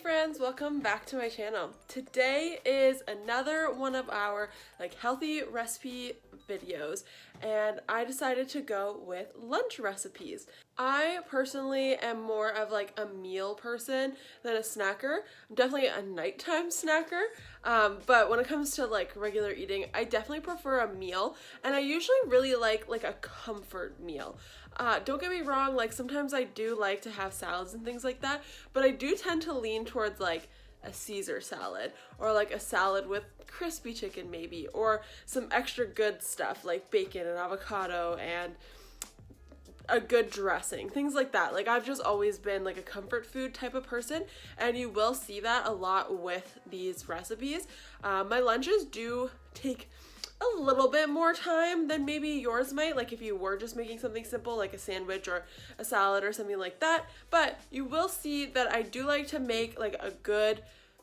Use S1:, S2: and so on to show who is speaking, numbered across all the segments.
S1: friends, welcome back to my channel. Today is another one of our healthy recipe videos, and I decided to go with lunch recipes. I personally am more of a meal person than a snacker. I'm definitely a nighttime snacker, but when it comes to regular eating, I definitely prefer a meal, and I usually really like a comfort meal. Don't get me wrong, sometimes I do like to have salads and things like that, but I do tend to lean towards a Caesar salad or a salad with crispy chicken maybe, or some extra good stuff like bacon and avocado and a good dressing, things like that. I've just always been a comfort food type of person, and you will see that a lot with these recipes. My lunches do take a little bit more time than maybe yours might, if you were just making something simple like a sandwich or a salad or something like that. But you will see that I do like to make a good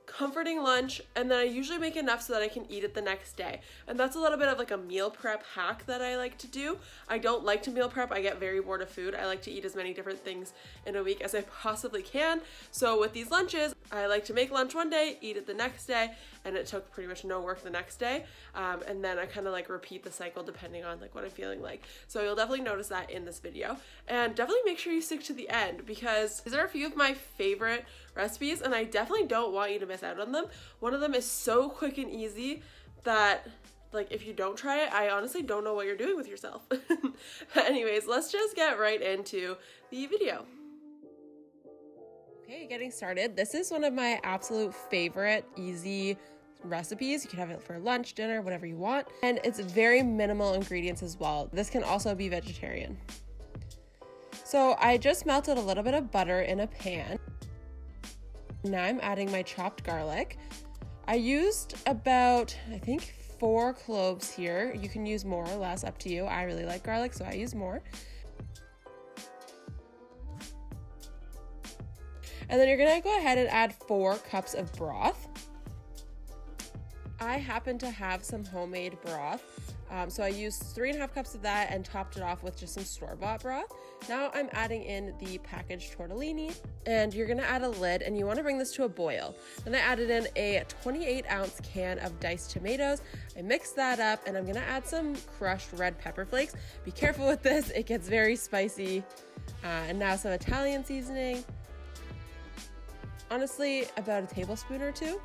S1: comforting lunch, and then I usually make enough so that I can eat it the next day. And that's a little bit of a meal prep hack that I like to do. I don't like to meal prep. I get very bored of food. I like to eat as many different things in a week as I possibly can. So with these lunches, I like to make lunch one day, eat it the next day, and it took pretty much no work the next day. And then I kind of repeat the cycle depending on what I'm feeling like. So you'll definitely notice that in this video, and definitely make sure you stick to the end because these are a few of my favorite recipes, and I definitely don't want you to miss out on them. One of them is so quick and easy that if you don't try it, I honestly don't know what you're doing with yourself. Anyways, let's just get right into the video. Okay, getting started. This is one of my absolute favorite easy recipes. You can have it for lunch, dinner, whatever you want. And it's very minimal ingredients as well. This can also be vegetarian. So I just melted a little bit of butter in a pan. Now I'm adding my chopped garlic. I used about, I think, 4 cloves here. You can use more or less, up to you. I really like garlic, so I use more. And then you're gonna go ahead and add 4 cups of broth. I happen to have some homemade broth, so I used 3.5 cups of that and topped it off with just some store-bought broth. Now I'm adding in the packaged tortellini, and you're gonna add a lid, and you wanna bring this to a boil. Then I added in a 28-ounce can of diced tomatoes. I mixed that up, and I'm gonna add some crushed red pepper flakes. Be careful with this, it gets very spicy. And now some Italian seasoning. Honestly, about a tablespoon or 2.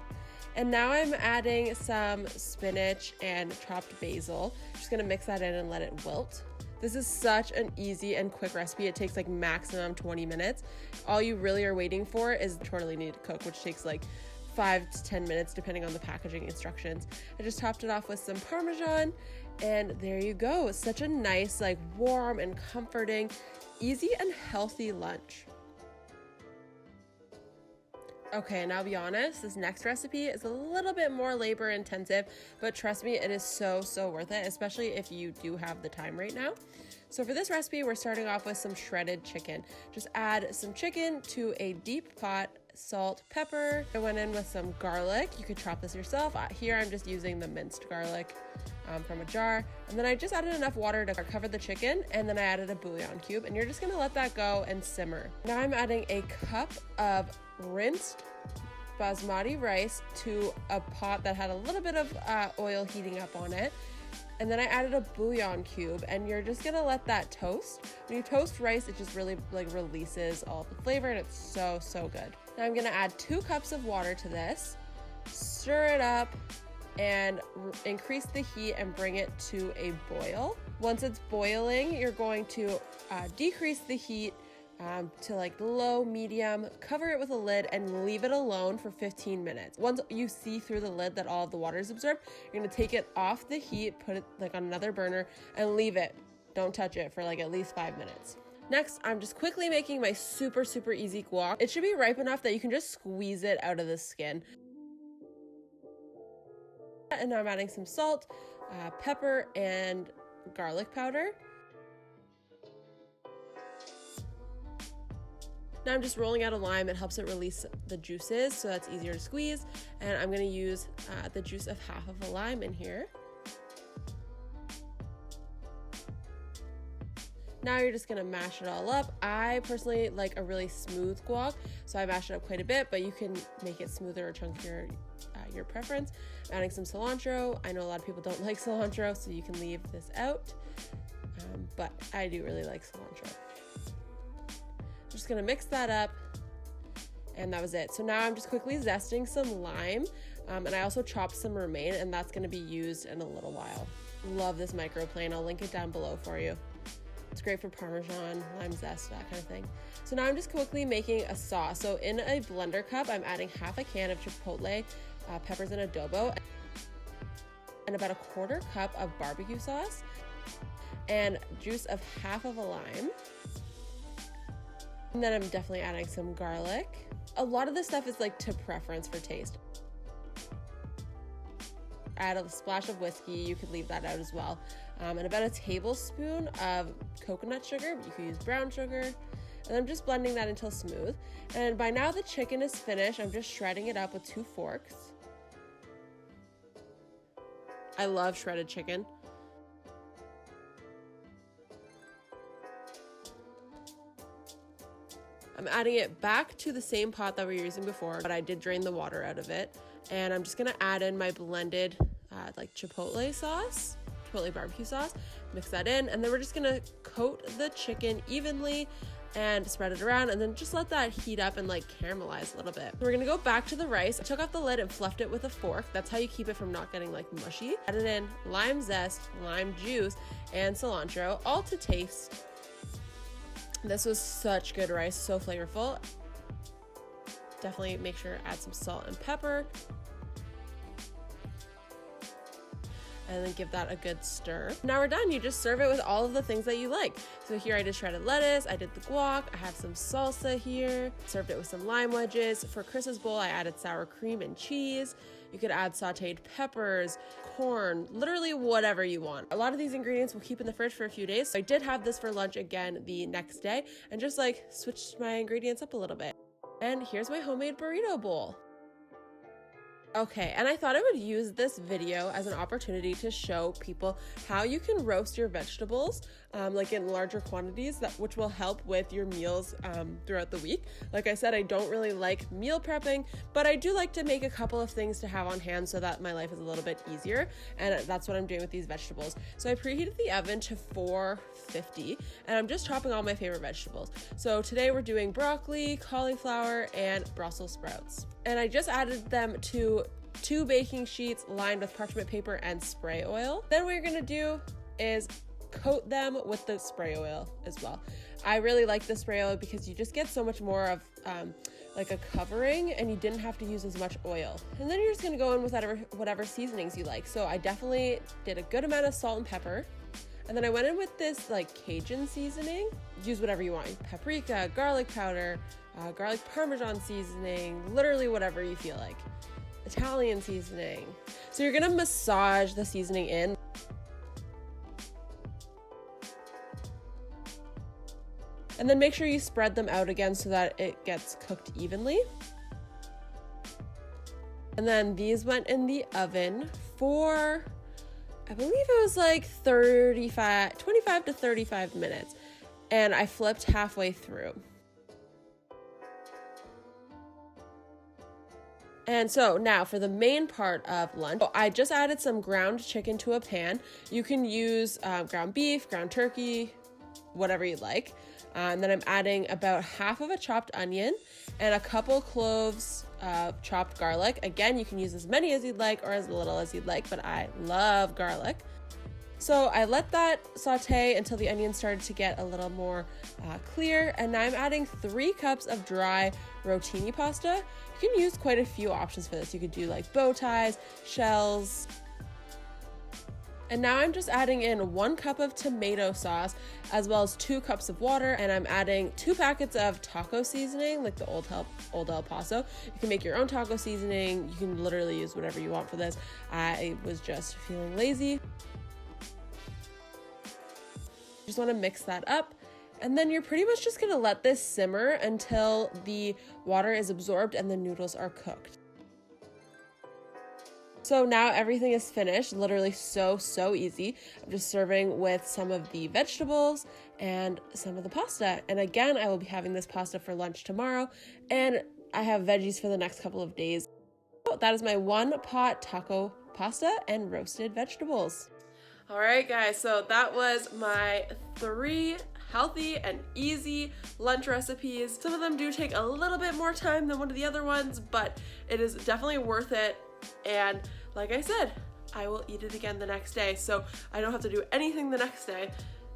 S1: And now I'm adding some spinach and chopped basil. Just gonna mix that in and let it wilt. This is such an easy and quick recipe. It takes maximum 20 minutes. All you really are waiting for is the tortellini to cook, which takes 5 to 10 minutes depending on the packaging instructions. I just topped it off with some Parmesan, and there you go. It's such a nice, warm and comforting, easy and healthy lunch. Okay, and I'll be honest, this next recipe is a little bit more labor intensive, but trust me, it is so worth it, especially if you do have the time right now. So for this recipe, we're starting off with some shredded chicken. Just add some chicken to a deep pot, salt, pepper. I went in with some garlic. You could chop this yourself. Here I'm just using the minced garlic from a jar. And then I just added enough water to cover the chicken, and then I added a bouillon cube, and you're just gonna let that go and simmer. Now I'm adding a cup of rinsed basmati rice to a pot that had a little bit of oil heating up on it. And then I added a bouillon cube, and you're just gonna let that toast. When you toast rice, it just really releases all the flavor, and it's so good. Now I'm gonna add 2 cups of water to this, stir it up, and increase the heat and bring it to a boil. Once it's boiling, you're going to decrease the heat to low, medium, cover it with a lid, and leave it alone for 15 minutes. Once you see through the lid that all of the water is absorbed, you're gonna take it off the heat, put it on another burner, and leave it. Don't touch it for at least 5 minutes. Next, I'm just quickly making my super easy guac. It should be ripe enough that you can just squeeze it out of the skin. And now I'm adding some salt, pepper, and garlic powder. Now I'm just rolling out a lime. It helps it release the juices, so that's easier to squeeze. And I'm gonna use the juice of half of a lime in here. Now you're just gonna mash it all up. I personally like a really smooth guac, so I mash it up quite a bit, but you can make it smoother or chunkier, your preference. I'm adding some cilantro. I know a lot of people don't like cilantro, so you can leave this out, but I do really like cilantro. I'm just gonna mix that up, and that was it. So now I'm just quickly zesting some lime, and I also chopped some romaine, and that's gonna be used in a little while. Love this microplane. I'll link it down below for you. It's great for Parmesan, lime zest, that kind of thing. So now I'm just quickly making a sauce. So in a blender cup, I'm adding half a can of chipotle peppers and adobo, and about a quarter cup of barbecue sauce, and juice of half of a lime. And then I'm definitely adding some garlic. A lot of this stuff is like to preference for taste. Add a splash of whiskey, you could leave that out as well. And about a tablespoon of coconut sugar, you could use brown sugar. And I'm just blending that until smooth. And by now the chicken is finished. I'm just shredding it up with 2 forks. I love shredded chicken. I'm adding it back to the same pot that we were using before, but I did drain the water out of it. And I'm just gonna add in my blended like chipotle sauce, chipotle barbecue sauce, mix that in, and then we're just gonna coat the chicken evenly and spread it around, and then just let that heat up and like caramelize a little bit. We're gonna go back to the rice. I took off the lid and fluffed it with a fork. That's how you keep it from not getting like mushy. Added in lime zest, lime juice, and cilantro, all to taste. This was such good rice, so flavorful. Definitely make sure to add some salt and pepper. And then give that a good stir. Now we're done. You just serve it with all of the things that you like. So here I did shredded lettuce, I did the guac, I have some salsa here, served it with some lime wedges. For Chris's bowl, I added sour cream and cheese. You could add sauteed peppers, corn, literally whatever you want. A lot of these ingredients will keep in the fridge for a few days. So I did have this for lunch again the next day and just like switched my ingredients up a little bit. And here's my homemade burrito bowl. Okay, and I thought I would use this video as an opportunity to show people how you can roast your vegetables like in larger quantities, which will help with your meals throughout the week. Like I said, I don't really like meal prepping, but I do like to make a couple of things to have on hand so that my life is a little bit easier, and that's what I'm doing with these vegetables. So I preheated the oven to 450, and I'm just chopping all my favorite vegetables. So today we're doing broccoli, cauliflower, and Brussels sprouts. And I just added them to 2 baking sheets lined with parchment paper and spray oil. Then what you're gonna do is coat them with the spray oil as well. I really like the spray oil because you just get so much more of like a covering, and you didn't have to use as much oil. And then you're just gonna go in with whatever seasonings you like. So I definitely did a good amount of salt and pepper. And then I went in with this like Cajun seasoning. Use whatever you want. Paprika, garlic powder, garlic Parmesan seasoning, literally whatever you feel like. Italian seasoning. So you're gonna massage the seasoning in. And then make sure you spread them out again so that it gets cooked evenly. And then these went in the oven for, I believe it was like 25 to 35 minutes. And I flipped halfway through. And so now for the main part of lunch, I just added some ground chicken to a pan. You can use ground beef, ground turkey, whatever you like. And then I'm adding about half of a chopped onion and a couple cloves of chopped garlic. Again, you can use as many as you'd like or as little as you'd like, but I love garlic. So I let that saute until the onion started to get a little more clear. And now I'm adding 3 cups of dry rotini pasta. You can use quite a few options for this. You could do like bow ties, shells. And now I'm just adding in 1 cup of tomato sauce as well as 2 cups of water, and I'm adding 2 packets of taco seasoning, like the Old El Paso. You can make your own taco seasoning. You can literally use whatever you want for this. I was just feeling lazy. Just want to mix that up. And then you're pretty much just gonna let this simmer until the water is absorbed and the noodles are cooked. So now everything is finished, literally so easy. I'm just serving with some of the vegetables and some of the pasta. And again, I will be having this pasta for lunch tomorrow, and I have veggies for the next couple of days. So that is my one pot taco pasta and roasted vegetables. All right, guys, so that was my 3 healthy and easy lunch recipes. Some of them do take a little bit more time than one of the other ones, but it is definitely worth it. And like I said, I will eat it again the next day, so I don't have to do anything the next day.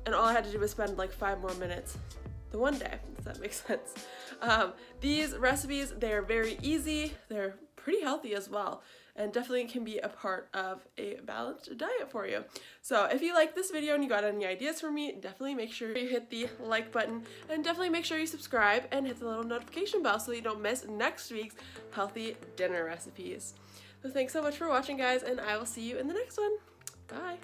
S1: And all I had to do was spend like 5 more minutes the one day, if that makes sense. These recipes, they are very easy. They're pretty healthy as well, and definitely can be a part of a balanced diet for you. So if you like this video and you got any ideas for me, definitely make sure you hit the like button, and definitely make sure you subscribe and hit the little notification bell so you don't miss next week's healthy dinner recipes. So thanks so much for watching, guys, and I will see you in the next one. Bye.